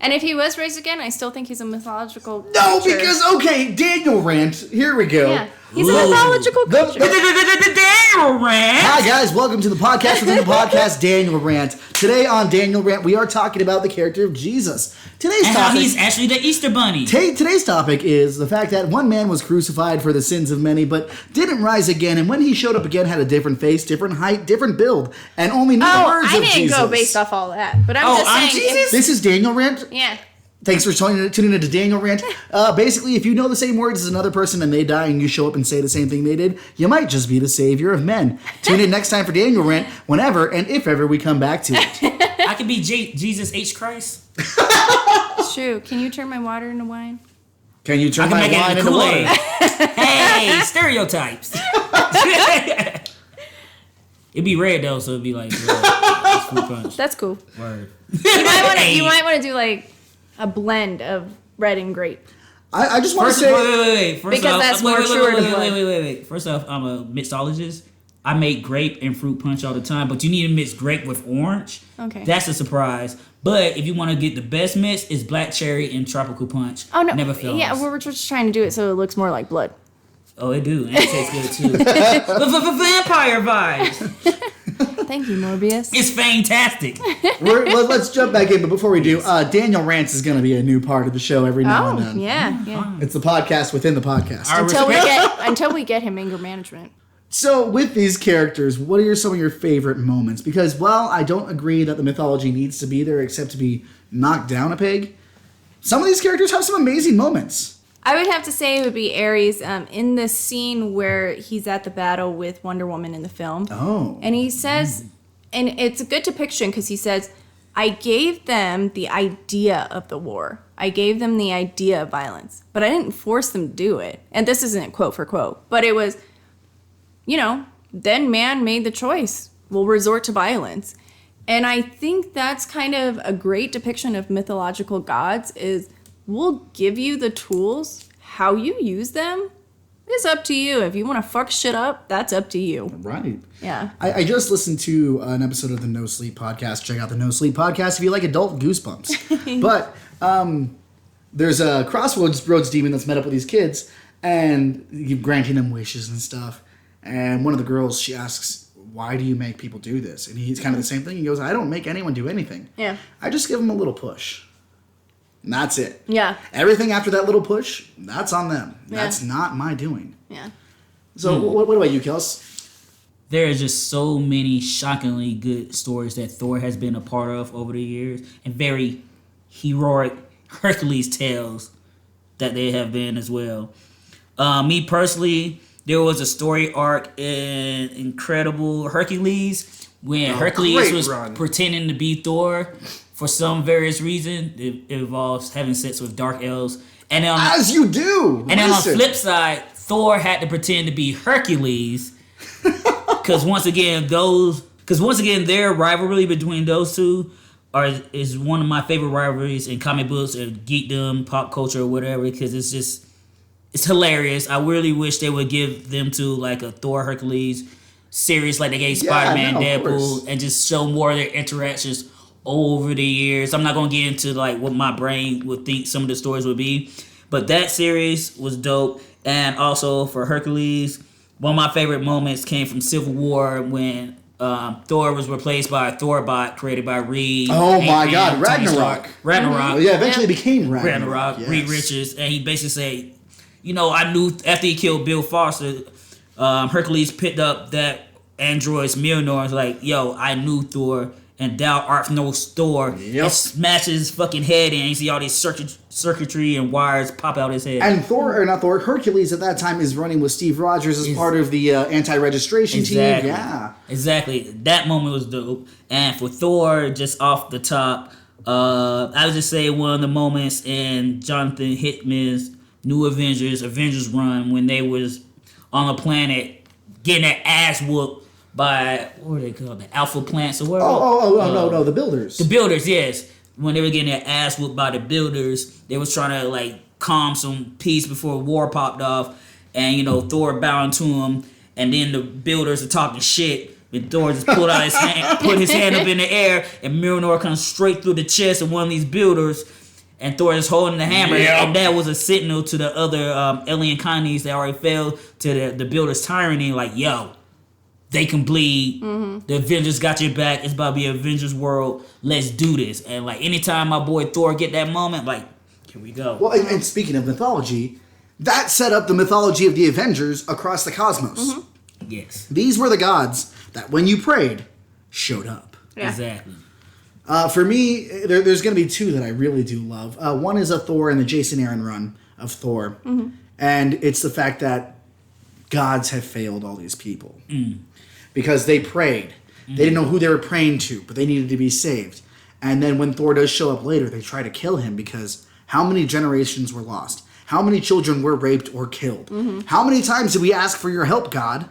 And if he was raised again, I still think he's a mythological creature. No, because, okay, Daniel rant. Here we go. Yeah, he's a mythological creature. Daniel rant. Hi, guys. Welcome to the podcast within the podcast, Daniel Rant. Today on Daniel Rant, we are talking about the character of Jesus. Today's topic, how he's actually the Easter Bunny. Today's topic is the fact that one man was crucified for the sins of many, but didn't rise again, and when he showed up again, had a different face, different height, different build, and only knew the words of Jesus. I didn't go based off all that, but I'm just saying. Jesus? This is Daniel Rant. Yeah. Thanks for tuning into Daniel Rant. Basically, if you know the same words as another person and they die and you show up and say the same thing they did, you might just be the savior of men. Tune in next time for Daniel Rant, whenever and if ever we come back to it. I could be Jesus H. Christ. It's true. Can you turn my water into wine? Can you turn my wine into water? Hey, stereotypes. It'd be red though, so it'd be like fruit punch. That's cool. Word. You might want to do like a blend of red and grape. I just want to say wait. First because off, that's more truer to blend. Wait. First off, I'm a mixologist. I make grape and fruit punch all the time, but you need to mix grape with orange. Okay. That's a surprise. But if you want to get the best mix, it's black cherry and tropical punch. Oh no. Never fails. Yeah, we're just trying to do it so it looks more like blood. Oh, it do. And it tastes good too. Vampire vibes. Thank you, Morbius. It's fantastic. Let's jump back in, but before we do, Daniel Rants is going to be a new part of the show every now and then. Yeah. It's the podcast within the podcast. Until we get him anger management. So, with these characters, what are some of your favorite moments? Because, while I don't agree that the mythology needs to be there except to be knocked down a peg, some of these characters have some amazing moments. I would have to say it would be Ares in the scene where he's at the battle with Wonder Woman in the film. Oh. And he says, and it's a good depiction because he says, I gave them the idea of the war. I gave them the idea of violence, but I didn't force them to do it. And this isn't quote for quote, but it was, then man made the choice. We'll resort to violence. And I think that's kind of a great depiction of mythological gods is we'll give you the tools. How you use them is up to you. If you want to fuck shit up, that's up to you. Right. Yeah. I just listened to an episode of the No Sleep podcast. Check out the No Sleep podcast if you like adult goosebumps. But there's a crossroads demon that's met up with these kids and granting them wishes and stuff. And one of the girls, she asks, why do you make people do this? And he's kind of the same thing. He goes, I don't make anyone do anything. Yeah. I just give them a little push. And that's it. Yeah. Everything after that little push, that's on them. Yeah. That's not my doing. Yeah. So what about you, Kels? There are just so many shockingly good stories that Thor has been a part of over the years, and very heroic Hercules tales that they have been as well. Me personally, there was a story arc in Incredible Hercules when Hercules was pretending to be Thor for some various reason. It involves having sex with dark elves. And then as you do. And then on the flip side, Thor had to pretend to be Hercules. Because once again, their rivalry between those two is one of my favorite rivalries in comic books or geekdom, pop culture, or whatever. Because it's hilarious. I really wish they would give them to like a Thor Hercules series, like they gave Spider-Man, Deadpool, and just show more of their interactions over the years. I'm not gonna get into like what my brain would think some of the stories would be, but that series was dope. And also for Hercules, one of my favorite moments came from Civil War when Thor was replaced by a Thorbot created by Reed. Oh my God, Ragnarok. Mm-hmm. Yeah, eventually became Ragnarok. Yes. Reed Richards, and he basically said, I knew after he killed Bill Foster, Hercules picked up that android's Mjolnir and was like, yo, I knew Thor, and thou art no Thor. Yep. And smashes his fucking head in. You see all these circuitry and wires pop out his head. And Hercules at that time is running with Steve Rogers as part of the anti-registration team. Yeah. Exactly. That moment was dope. And for Thor, just off the top, I would just say one of the moments in Jonathan Hickman's New Avengers run when they was on a planet getting their ass whooped by, what are they called? The Alpha Plants or what? No, the Builders. The Builders, yes. When they were getting their ass whooped by the Builders, they was trying to like calm some peace before war popped off, and Thor bowing to him, and then the Builders are talking shit. And Thor just pulled out his hand, put his hand up in the air, and Mjolnir comes straight through the chest of one of these Builders, and Thor is holding the hammer, and that was a signal to the other alien colonies that already fell to the Builders' tyranny, like, yo, they can bleed. Mm-hmm. The Avengers got your back. It's about to be Avengers world. Let's do this. And like anytime my boy Thor get that moment, like, here we go. Well, and speaking of mythology, that set up the mythology of the Avengers across the cosmos. Mm-hmm. Yes. These were the gods that when you prayed, showed up. Yeah. Exactly. For me, there's going to be two that I really do love. One is a Thor and the Jason Aaron run of Thor. Mm-hmm. And it's the fact that gods have failed all these people. Because they prayed. They didn't know who they were praying to, but they needed to be saved. And then when Thor does show up later, they try to kill him because how many generations were lost? How many children were raped or killed? Mm-hmm. How many times did we ask for your help, God?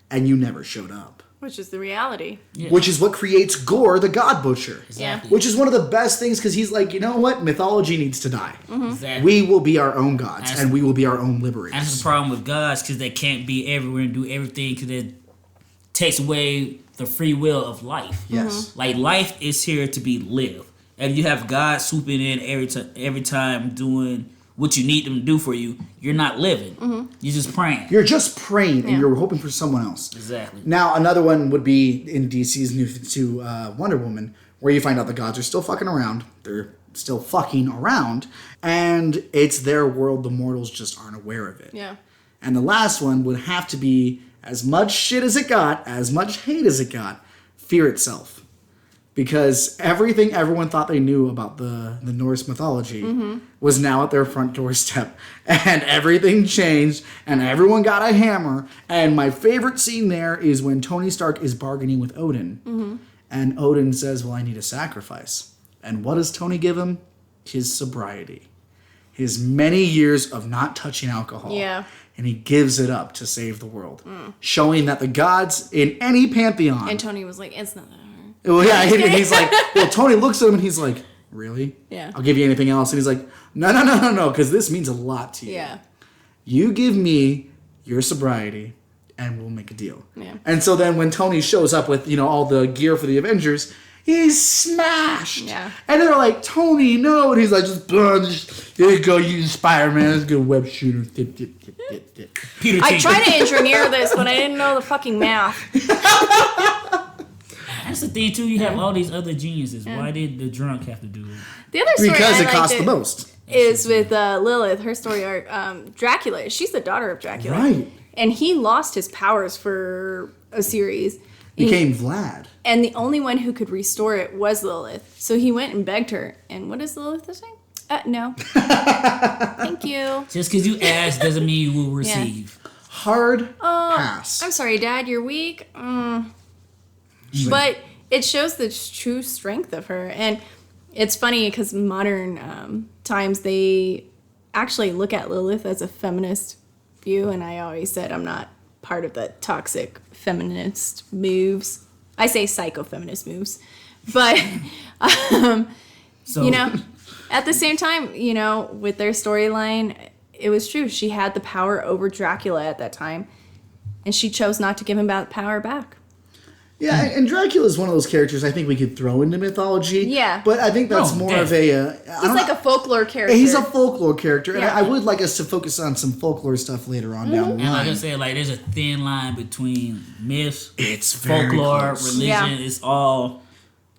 And you never showed up. Which is the reality. Yeah. Which is what creates Gore, the God Butcher. Exactly. Which is one of the best things because he's like, you know what? Mythology needs to die. Mm-hmm. Exactly. We will be our own gods and we will be our own liberators. That's the problem with gods because they can't be everywhere and do everything because it takes away the free will of life. Yes. Mm-hmm. Like life is here to be lived. And you have God swooping in every time doing what you need them to do for you, you're not living. Mm-hmm. You're just praying. You're just praying and you're hoping for someone else. Exactly. Now, another one would be in DC's new to Wonder Woman, where you find out the gods are still fucking around. They're still fucking around. And it's their world. The mortals just aren't aware of it. Yeah. And the last one would have to be, as much shit as it got, as much hate as it got, Fear itself. Because everything everyone thought they knew about the Norse mythology was now at their front doorstep. And everything changed, and everyone got a hammer. And my favorite scene there is when Tony Stark is bargaining with Odin. Mm-hmm. And Odin says, well, I need a sacrifice. And what does Tony give him? His sobriety. His many years of not touching alcohol. Yeah. And he gives it up to save the world. Showing that the gods in any pantheon... And Tony was like, it's not that hard. Well, yeah, he's like... Well, Tony looks at him and he's like, really? Yeah. I'll give you anything else. And he's like, no, because this means a lot to you. Yeah. You give me your sobriety and we'll make a deal. Yeah. And so then when Tony shows up with, all the gear for the Avengers... He's smashed. Yeah. And they're like, Tony, no. And he's like, just here you go, you Spider-Man. Let's get a web shooter. I tried to engineer this, but I didn't know the fucking math. That's the thing, too. You have all these other geniuses. Yeah. Why did the drunk have to do it? The other story because it costs the most. Is with Lilith, her story arc, Dracula. She's the daughter of Dracula. Right. And he lost his powers for a series. Became Vlad. And the only one who could restore it was Lilith. So he went and begged her. And what is Lilith's name? No. Thank you. Just because you ask doesn't mean you will receive. Yeah. Hard pass. I'm sorry, Dad. You're weak. But it shows the true strength of her. And it's funny because modern times they actually look at Lilith as a feminist view. And I always said I'm not part of the toxic feminist moves. I say psycho-feminist moves. But, you know, at the same time, you know, with their storyline, it was true. She had the power over Dracula at that time. And she chose not to give him that power back. Yeah, and Dracula is one of those characters I think we could throw into mythology. Yeah. But I think that's more of a... he's like a folklore character. He's a folklore character. And I would like us to focus on some folklore stuff later on down the line. And like I said, like there's a thin line between myth, very folklore, close. religion. Yeah. It's all...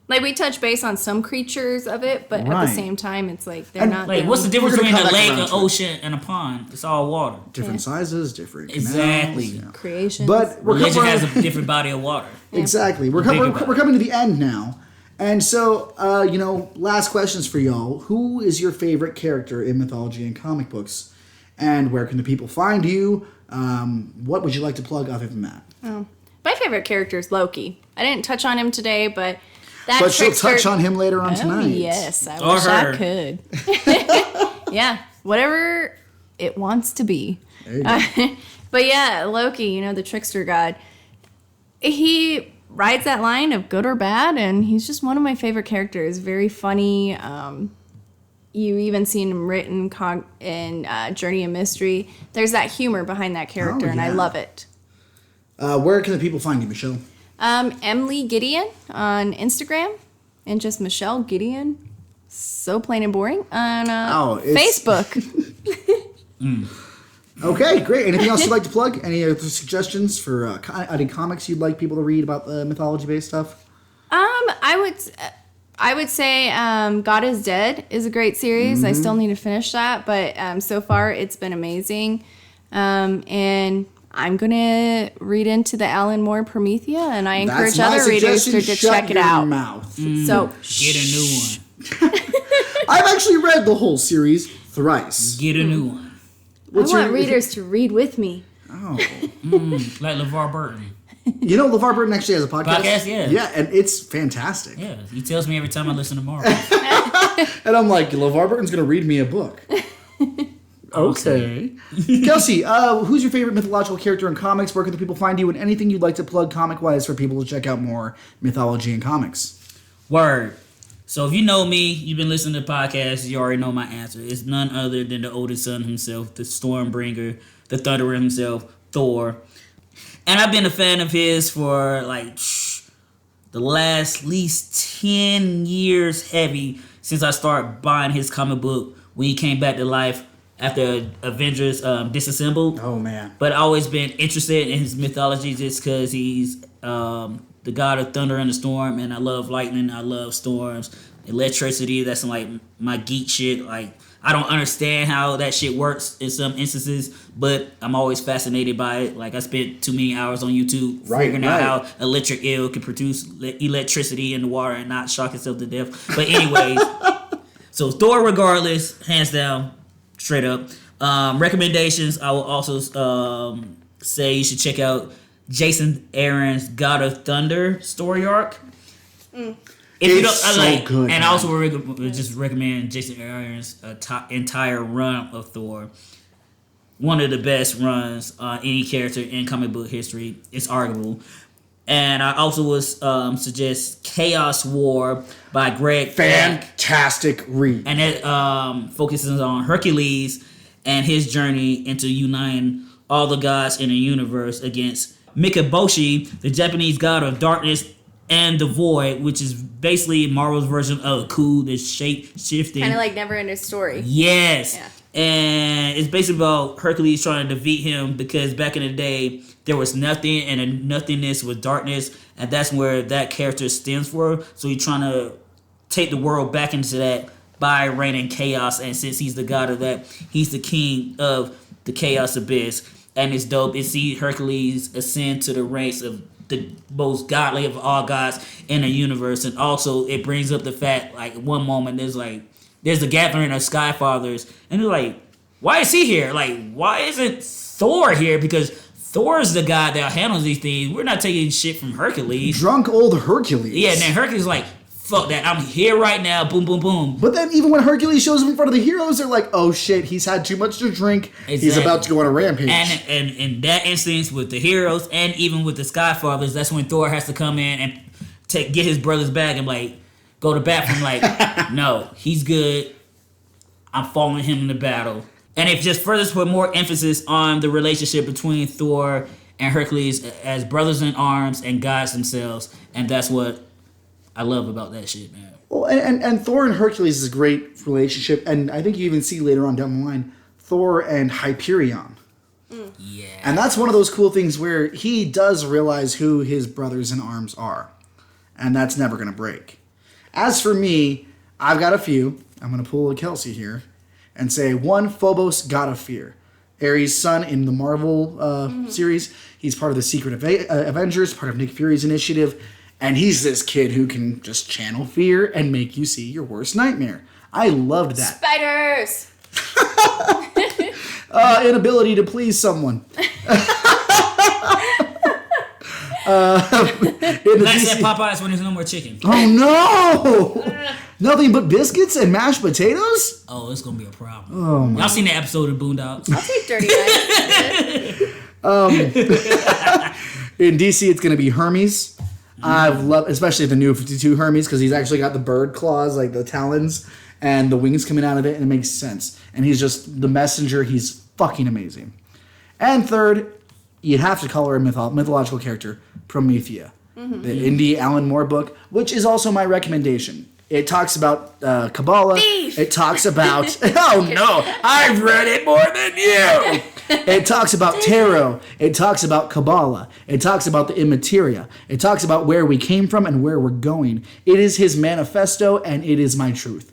Like, we touch base on some creatures of it, but at the same time, it's like, they're not... Like, what's the difference between a lake, an ocean, ocean, and a pond? It's all water. Different sizes, different canals. Exactly. Creations. But religion has a different body of water. Exactly. We're coming to the end now. And so, you know, last questions for y'all. Who is your favorite character in mythology and comic books? And where can the people find you? What would you like to plug other than that? Oh. My favorite character is Loki. I didn't touch on him today, but... But she'll touch on him later on tonight. Yes, I wish I could. Yeah, whatever it wants to be. There you go. But yeah, Loki, you know, the trickster god, he rides that line of good or bad, and he's just one of my favorite characters. Very funny. You even seen him written in Journey of Mystery. There's that humor behind that character, and I love it. Where can the people find you, Michelle? Emily Gideon on Instagram, and just Michelle Gideon, so plain and boring, on Facebook. Okay, great. Anything else you'd like to plug? Any other suggestions for any comics you'd like people to read about the mythology-based stuff? I would say God is Dead is a great series. Mm-hmm. I still need to finish that, but so far it's been amazing. And I'm going to read into the Alan Moore Promethea, and I encourage other readers to check it out. Mouth. Get So a new one. I've actually read the whole series thrice. Get a new one. I want readers to read with me. Oh. Like LeVar Burton. You know, LeVar Burton actually has a podcast? Yeah. Yeah, and it's fantastic. Yeah, he tells me every time I listen to Marvel. And I'm like, LeVar Burton's going to read me a book. Okay. Kelsey, who's your favorite mythological character in comics? Where can the people find you? And anything you'd like to plug comic-wise for people to check out more mythology and comics? Word. So if you know me, you've been listening to the podcast, you already know my answer. It's none other than the oldest son himself, the Stormbringer, the Thunderer himself, Thor. And I've been a fan of his for like the last at least 10 years heavy since I started buying his comic book when he came back to life after Avengers disassembled. Oh, man. But I've always been interested in his mythology just because he's the god of thunder and the storm, and I love lightning, I love storms, electricity. That's like my geek shit. Like, I don't understand how that shit works in some instances, but I'm always fascinated by it. Like, I spent too many hours on YouTube figuring out how electric eel can produce electricity in the water and not shock itself to death. But anyways, so Thor regardless, hands down, straight up. Recommendations, I will also say you should check out Jason Aaron's God of Thunder story arc. If you don't, good. And I also would just recommend Jason Aaron's entire run of Thor. One of the best runs any character in comic book history. It's arguable. And I also would suggest Chaos War by Greg. Fantastic read. And it focuses on Hercules and his journey into uniting all the gods in the universe against Mikaboshi, the Japanese god of darkness and the void, which is basically Marvel's version of Ku, the shape-shifting. Kind of like Neverending Story. Yes. Yeah. And it's basically about Hercules trying to defeat him because back in the day, there was nothing and a nothingness was darkness, and that's where that character stems from. So he's trying to take the world back into that by reigning chaos, and since he's the god of that, he's the king of the chaos abyss. and it's dope. It see Hercules ascend to the ranks of the most godly of all gods in the universe, and also it brings up the fact, like, one moment there's the gathering of Skyfathers, and they're like, why is he here? Like, why isn't Thor here? Because Thor's the guy that handles these things. We're not taking shit from Hercules. Drunk old Hercules. Yeah, and then Hercules is like, fuck that, I'm here right now, boom, boom, boom. But then even when Hercules shows up in front of the heroes, they're like, oh shit, he's had too much to drink. Exactly. He's about to go on a rampage. And in that instance with the heroes and even with the Skyfathers, that's when Thor has to come in and get his brothers back and like go to bat for him, like, no, he's good. I'm following him in the battle. And it just further put more emphasis on the relationship between Thor and Hercules as brothers in arms and gods themselves. And that's what I love about that shit, man. Well, and Thor and Hercules is a great relationship, and I think you even see later on down the line Thor and Hyperion. Yeah. And that's one of those cool things where he does realize who his brothers in arms are, and that's never going to break. As for me, I've got a few. I'm going to pull a Kelsey here and say, 1, Phobos, god of fear. Ares' son in the Marvel series. He's part of the Secret Avengers, part of Nick Fury's initiative. And he's this kid who can just channel fear and make you see your worst nightmare. I loved that. Spiders! Inability to please someone. That's at Popeyes when there's no more chicken. Oh no! Nothing but biscuits and mashed potatoes? Oh, it's gonna be a problem. Oh, y'all seen the episode of Boondocks? I'll take dirty rice. In DC, it's gonna be Hermes. I've loved, especially the new 52 Hermes, because he's actually got the bird claws, like the talons, and the wings coming out of it, and it makes sense. And he's just the messenger. He's fucking amazing. And third, you'd have to call her a mythological character, Promethea, the indie Alan Moore book, which is also my recommendation. It talks about Kabbalah. Thief! It talks about... Oh, no. I've read it more than you. It talks about tarot. It talks about Kabbalah. It talks about the immateria. It talks about where we came from and where we're going. It is his manifesto, and it is my truth.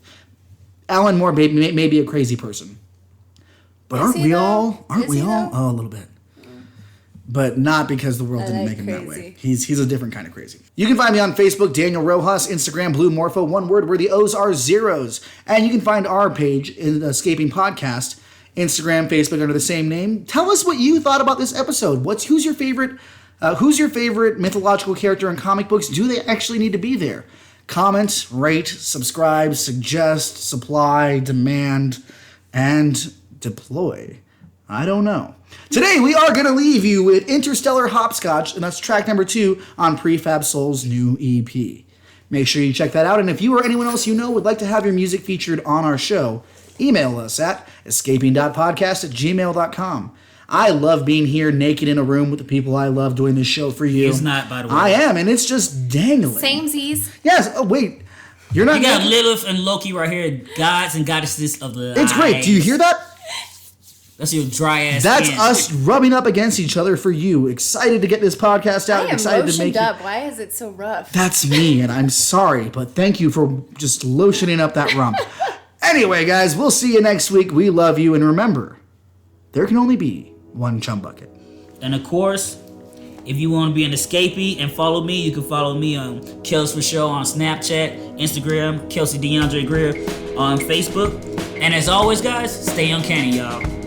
Alan Moore may be a crazy person. But aren't we all? Aren't we all? Oh, a little bit. But not because the world didn't make him that way. He's a different kind of crazy. You can find me on Facebook, Daniel Rojas, Instagram, Blue Morpho, one word where the O's are zeros. And you can find our page in the Escaping Podcast, Instagram, Facebook under the same name. Tell us what you thought about this episode. Who's your favorite mythological character in comic books? Do they actually need to be there? Comment, rate, subscribe, suggest, supply, demand, and deploy. I don't know. Today, we are going to leave you with Interstellar Hopscotch, and that's track number 2 on Prefab Soul's new EP. Make sure you check that out, and if you or anyone else you know would like to have your music featured on our show, email us at escaping.podcast@gmail.com. I love being here naked in a room with the people I love doing this show for you. It's not, by the way. I am, and it's just dangling. Samesies. Yes. Oh, wait. You're not. You got Lilith and Loki right here, gods and goddesses of the It's great. Do you hear that? That's your dry ass. That's us rubbing up against each other for you. Excited to get this podcast out. I am excited to make lotioned up. Why is it so rough? That's me, and I'm sorry, but thank you for just lotioning up that rump. Anyway, guys, we'll see you next week. We love you, and remember, there can only be one chum bucket. And of course, if you want to be an escapee and follow me, you can follow me on Kels for Show on Snapchat, Instagram, Kelsey DeAndre Greer on Facebook. And as always, guys, stay uncanny, y'all.